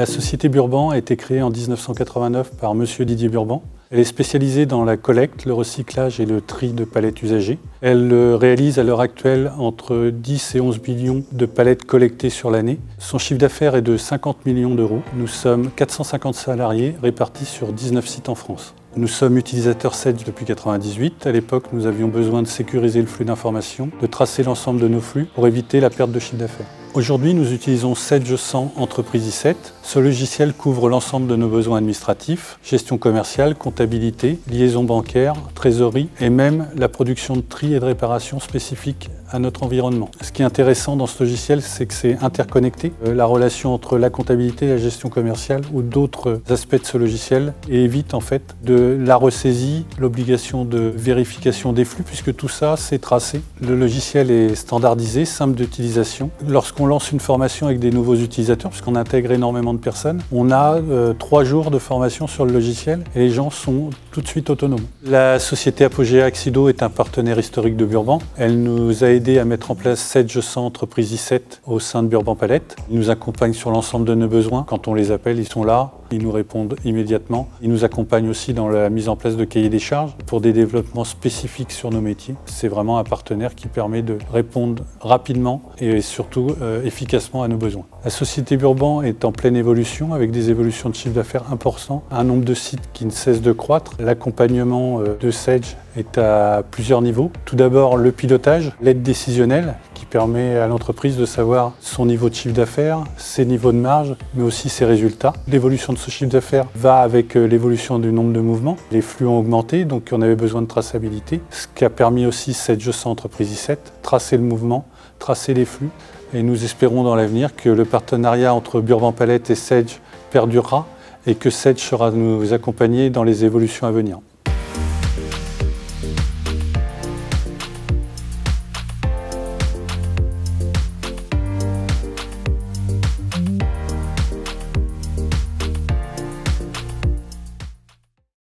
La société Burban a été créée en 1989 par Monsieur Didier Burban. Elle est spécialisée dans la collecte, le recyclage et le tri de palettes usagées. Elle réalise à l'heure actuelle entre 10 et 11 millions de palettes collectées sur l'année. Son chiffre d'affaires est de 50 millions d'euros. Nous sommes 450 salariés répartis sur 19 sites en France. Nous sommes utilisateurs Sedge depuis 1998. À l'époque, nous avions besoin de sécuriser le flux d'informations, de tracer l'ensemble de nos flux pour éviter la perte de chiffre d'affaires. Aujourd'hui, nous utilisons Sedge 100 Entreprise i7. Ce logiciel couvre l'ensemble de nos besoins administratifs, gestion commerciale, comptabilité, liaison bancaire, trésorerie et même la production de tri et de réparation spécifiques à notre environnement. Ce qui est intéressant dans ce logiciel, c'est que c'est interconnecté. La relation entre la comptabilité et la gestion commerciale ou d'autres aspects de ce logiciel et évite en fait de la ressaisie, l'obligation de vérification des flux puisque tout ça c'est tracé. Le logiciel est standardisé, simple d'utilisation. Lorsqu'on lance une formation avec des nouveaux utilisateurs, puisqu'on intègre énormément de personnes, on a 3 jours de formation sur le logiciel et les gens sont tout de suite autonomes. La société Apogea Accido est un partenaire historique de Burban. Elle nous a aidé à mettre en place Sedge 100 Entreprise i7 au sein de Burban Palette. Ils nous accompagnent sur l'ensemble de nos besoins. Quand on les appelle, ils sont là. Ils nous répondent immédiatement. Ils nous accompagnent aussi dans la mise en place de cahiers des charges pour des développements spécifiques sur nos métiers. C'est vraiment un partenaire qui permet de répondre rapidement et surtout efficacement à nos besoins. La société Burban est en pleine évolution avec des évolutions de chiffre d'affaires importants, un nombre de sites qui ne cesse de croître. L'accompagnement de Sedge est à plusieurs niveaux. Tout d'abord, le pilotage, l'aide décisionnelle qui permet à l'entreprise de savoir son niveau de chiffre d'affaires, ses niveaux de marge, mais aussi ses résultats. L'évolution de ce chiffre d'affaires va avec l'évolution du nombre de mouvements. Les flux ont augmenté, donc on avait besoin de traçabilité. Ce qui a permis aussi Sedge 100 Entreprise i7, tracer le mouvement, tracer les flux. Et nous espérons dans l'avenir que le partenariat entre Burban Palette et Sedge perdurera et que Sedge sera nous accompagner dans les évolutions à venir.